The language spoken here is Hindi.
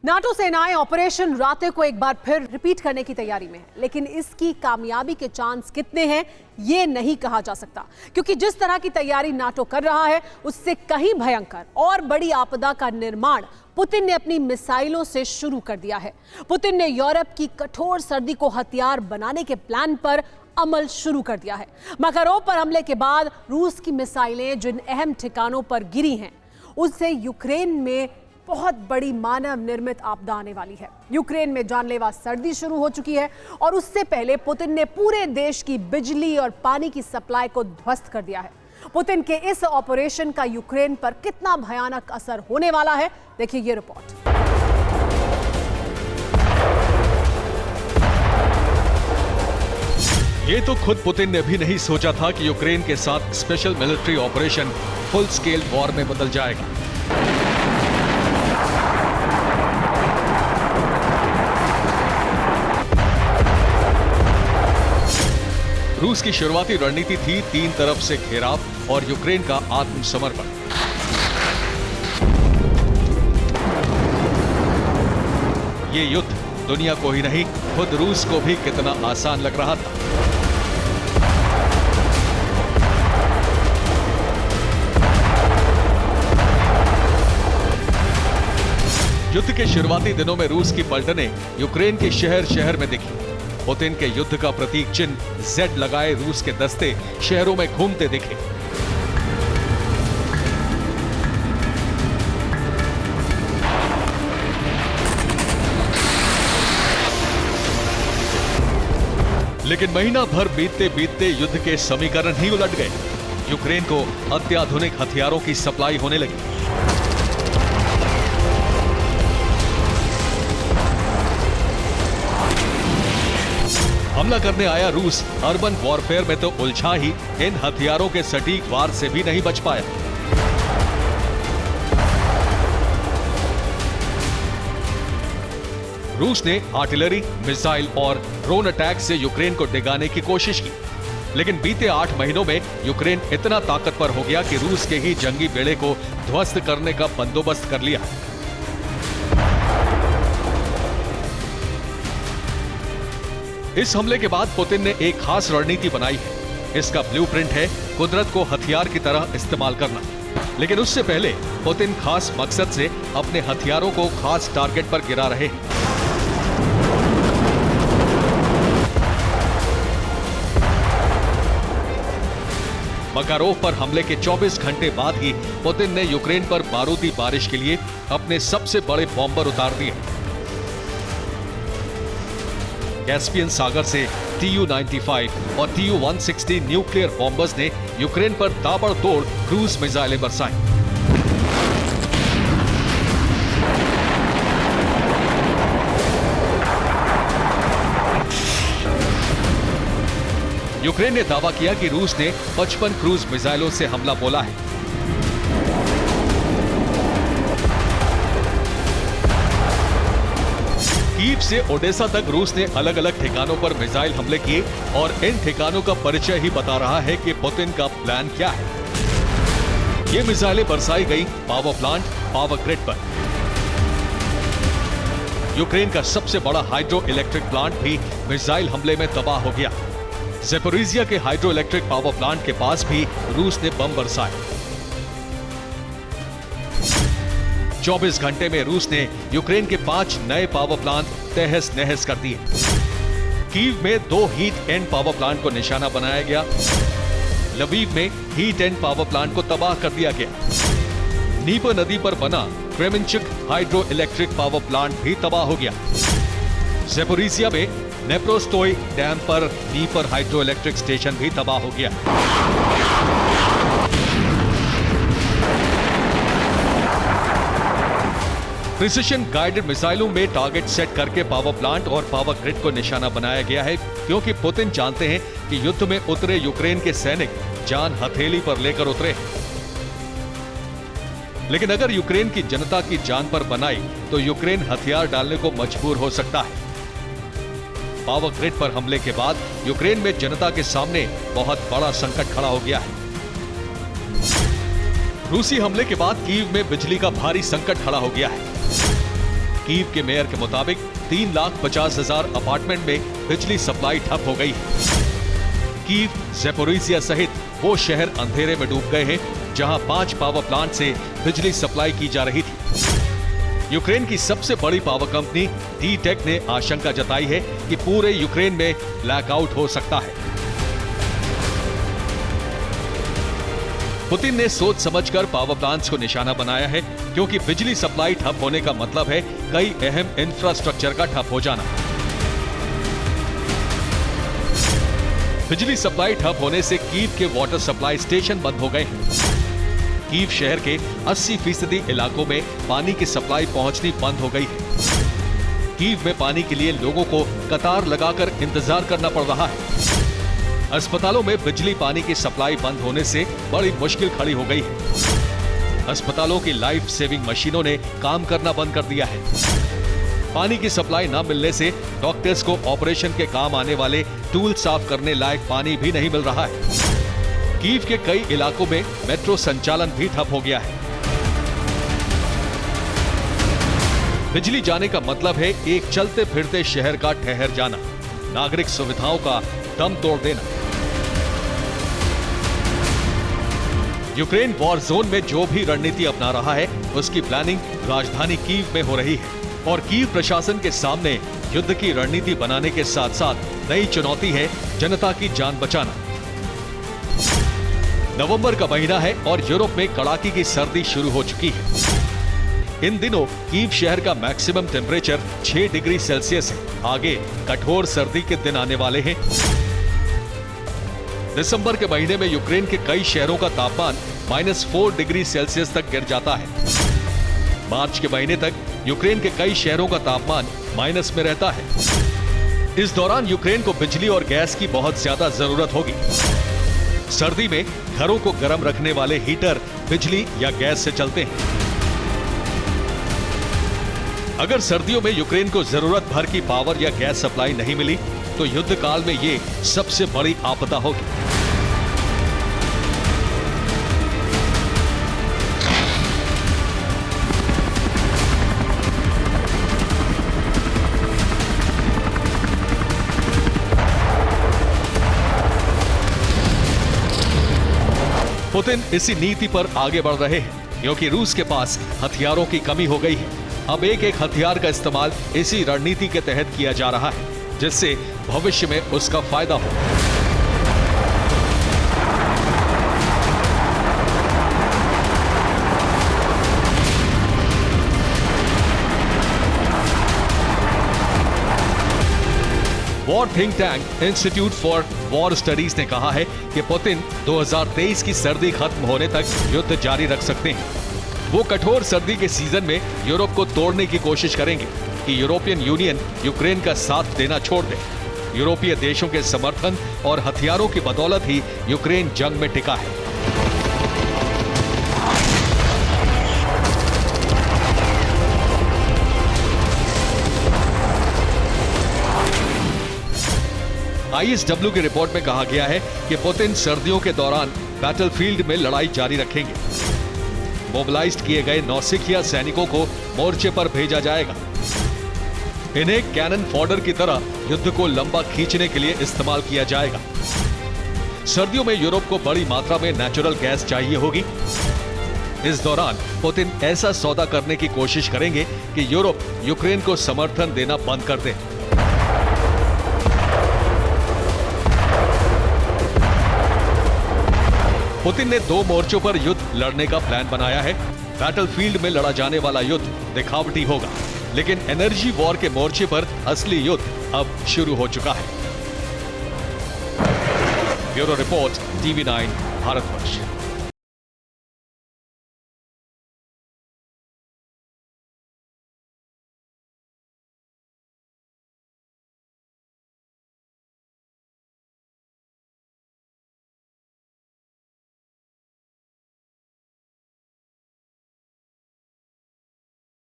नाटो सेनाएं ऑपरेशन राते को एक बार फिर रिपीट करने की तैयारी में है, लेकिन इसकी कामयाबी के चांस कितने हैं ये नहीं कहा जा सकता, क्योंकि जिस तरह की तैयारी नाटो कर रहा है उससे कहीं भयंकर और बड़ी आपदा का निर्माण पुतिन ने अपनी मिसाइलों से शुरू कर दिया है। पुतिन ने यूरोप की कठोर सर्दी को हथियार बनाने के प्लान पर अमल शुरू कर दिया है। मकारोव पर हमले के बाद रूस की मिसाइलें जिन अहम ठिकानों पर गिरी हैं उससे यूक्रेन में बहुत बड़ी मानव निर्मित आपदा आने वाली है। यूक्रेन में जानलेवा सर्दी शुरू हो चुकी है और उससे पहले पुतिन ने पूरे देश की बिजली और पानी की सप्लाई को ध्वस्त कर दिया है। पुतिन के इस ऑपरेशन का यूक्रेन पर कितना भयानक असर होने वाला है, देखिए ये रिपोर्ट। ये तो खुद पुतिन ने भी नहीं सोचा था कि यूक्रेन के साथ special military operation full scale war में बदल जाएगा। रूस की शुरुआती रणनीति थी 3 तरफ से घेराव और यूक्रेन का आत्मसमर्पण। ये युद्ध दुनिया को ही नहीं खुद रूस को भी कितना आसान लग रहा था। युद्ध के शुरुआती दिनों में रूस की पलटनें यूक्रेन के शहर शहर में दिखी। पुतिन के युद्ध का प्रतीक चिन्ह Z लगाए रूस के दस्ते शहरों में घूमते दिखे। लेकिन महीना भर बीतते बीतते युद्ध के समीकरण ही उलट गए। यूक्रेन को अत्याधुनिक हथियारों की सप्लाई होने लगी। हमला करने आया रूस अर्बन वॉरफेयर में तो उलझा ही इन हथियारों के सटीक वार से भी नहीं बच पाया। रूस ने आर्टिलरी, मिसाइल और ड्रोन अटैक से यूक्रेन को डिगाने की कोशिश की, लेकिन बीते 8 महीनों में यूक्रेन इतना ताकतवर हो गया कि रूस के ही जंगी बेड़े को ध्वस्त करने का बंदोबस्त कर लिया। इस हमले के बाद पुतिन ने एक खास रणनीति बनाई है। इसका ब्लूप्रिंट है कुदरत को हथियार की तरह इस्तेमाल करना। लेकिन उससे पहले पुतिन खास मकसद से अपने हथियारों को खास टारगेट पर गिरा रहे हैं। मकारोव पर हमले के 24 घंटे बाद ही पुतिन ने यूक्रेन पर बारूदी बारिश के लिए अपने सबसे बड़े बॉम्बर उतार दिए। कैस्पियन सागर से Tu-95 और Tu-160 न्यूक्लियर बॉम्बर्स ने यूक्रेन पर ताबड़तोड़ क्रूज मिसाइलें बरसाई। यूक्रेन ने दावा किया कि रूस ने 55 क्रूज मिसाइलों से हमला बोला है। कीव से ओडेसा तक रूस ने अलग अलग ठिकानों पर मिसाइल हमले किए और इन ठिकानों का परिचय ही बता रहा है कि पुतिन का प्लान क्या है। ये मिसाइलें बरसाई गई पावर प्लांट, पावर ग्रिड पर। यूक्रेन का सबसे बड़ा हाइड्रो इलेक्ट्रिक प्लांट भी मिसाइल हमले में तबाह हो गया। ज़ेपोरिजिया के हाइड्रो इलेक्ट्रिक पावर प्लांट के पास भी रूस ने बम बरसाए। 24 घंटे में रूस ने यूक्रेन के 5 नए पावर प्लांट तहस नहस कर दिए। कीव में 2 हीट एंड पावर प्लांट को निशाना बनाया गया। लवीव में हीट एंड पावर प्लांट को तबाह कर दिया गया। नीपर नदी पर बना क्रेमेंचुक हाइड्रो इलेक्ट्रिक पावर प्लांट भी तबाह हो गया। ज़ेपोरिजिया में नेप्रोस्टोय डैम पर नीपर हाइड्रो इलेक्ट्रिक स्टेशन भी तबाह हो गया। प्रिसिशन गाइडेड मिसाइलों में टारगेट सेट करके पावर प्लांट और पावर ग्रिड को निशाना बनाया गया है, क्योंकि पुतिन जानते हैं कि युद्ध में उतरे यूक्रेन के सैनिक जान हथेली पर लेकर उतरे हैं। लेकिन अगर यूक्रेन की जनता की जान पर बनाई तो यूक्रेन हथियार डालने को मजबूर हो सकता है। पावर ग्रिड पर हमले के बाद यूक्रेन में जनता के सामने बहुत बड़ा संकट खड़ा हो गया है। रूसी हमले के बाद कीव में बिजली का भारी संकट खड़ा हो गया है। कीव के मेयर के मुताबिक 3,50,000 अपार्टमेंट में बिजली सप्लाई ठप हो गई है। कीव, ज़ैपोरिज़िया सहित वो शहर अंधेरे में डूब गए हैं जहां 5 पावर प्लांट से बिजली सप्लाई की जा रही थी। यूक्रेन की सबसे बड़ी पावर कंपनी डी-टेक ने आशंका जताई है कि पूरे यूक्रेन में ब्लैकआउट हो सकता है। पुतिन ने सोच समझकर पावर प्लांट्स को निशाना बनाया है, क्योंकि बिजली सप्लाई ठप होने का मतलब है कई अहम इंफ्रास्ट्रक्चर का ठप हो जाना। बिजली सप्लाई ठप होने से कीव के वाटर सप्लाई स्टेशन बंद हो गए हैं। कीव शहर के 80% इलाकों में पानी की सप्लाई पहुंचनी बंद हो गई है। कीव में पानी के लिए लोगों को कतार लगाकर इंतजार करना पड़ रहा है। अस्पतालों में बिजली पानी की सप्लाई बंद होने से बड़ी मुश्किल खड़ी हो गई है। अस्पतालों की लाइफ सेविंग मशीनों ने काम करना बंद कर दिया है। पानी की सप्लाई न मिलने से डॉक्टर्स को ऑपरेशन के काम आने वाले टूल साफ करने लायक पानी भी नहीं मिल रहा है। कीव के कई इलाकों में मेट्रो संचालन भी ठप हो गया है। बिजली जाने का मतलब है एक चलते फिरते शहर का ठहर जाना, नागरिक सुविधाओं का दम तोड़ देना। यूक्रेन वॉर जोन में जो भी रणनीति अपना रहा है, उसकी प्लानिंग राजधानी कीव में हो रही है और कीव प्रशासन के सामने युद्ध की रणनीति बनाने के साथ साथ नई चुनौती है जनता की जान बचाना। नवंबर का महीना है और यूरोप में कड़ाके की सर्दी शुरू हो चुकी है। इन दिनों कीव शहर का मैक्सिमम टेम्परेचर 6 डिग्री सेल्सियस है। आगे कठोर सर्दी के दिन आने वाले हैं। दिसंबर के महीने में यूक्रेन के कई शहरों का तापमान -4 डिग्री सेल्सियस तक गिर जाता है। मार्च के महीने तक यूक्रेन के कई शहरों का तापमान माइनस में रहता है। इस दौरान यूक्रेन को बिजली और गैस की बहुत ज्यादा जरूरत होगी। सर्दी में घरों को गर्म रखने वाले हीटर बिजली या गैस से चलते हैं। अगर सर्दियों में यूक्रेन को जरूरत भर की पावर या गैस सप्लाई नहीं मिली तो युद्ध काल में ये सबसे बड़ी आपदा होगी। पुतिन इसी नीति पर आगे बढ़ रहे हैं, क्योंकि रूस के पास हथियारों की कमी हो गई है। अब एक एक हथियार का इस्तेमाल इसी रणनीति के तहत किया जा रहा है, जिससे भविष्य में उसका फायदा हो। War think tank institute for war studies ने कहा है कि पुतिन 2023 की सर्दी खत्म होने तक युद्ध जारी रख सकते हैं। वो कठोर सर्दी के सीजन में यूरोप को तोड़ने की कोशिश करेंगे कि यूरोपियन यूनियन यूक्रेन का साथ देना छोड़ दे। यूरोपीय देशों के समर्थन और हथियारों की बदौलत ही यूक्रेन जंग में टिका है। ISW की रिपोर्ट में कहा गया है कि पुतिन सर्दियों के दौरान बैटलफील्ड में लड़ाई जारी रखेंगे। मोबिलाइज्ड किए गए नौसिखिया सैनिकों को मोर्चे पर भेजा जाएगा। इन्हें कैनन फॉडर की तरह युद्ध को लंबा खींचने के लिए इस्तेमाल किया जाएगा। सर्दियों में यूरोप को बड़ी मात्रा में नेचुरल गैस चाहिए होगी। इस दौरान पुतिन ऐसा सौदा करने की कोशिश करेंगे कि यूरोप यूक्रेन को समर्थन देना बंद कर दे। पुतिन ने 2 मोर्चों पर युद्ध लड़ने का प्लान बनाया है। बैटलफील्ड में लड़ा जाने वाला युद्ध दिखावटी होगा, लेकिन एनर्जी वॉर के मोर्चे पर असली युद्ध अब शुरू हो चुका है। Bureau report, TV9 Bharatvarsh.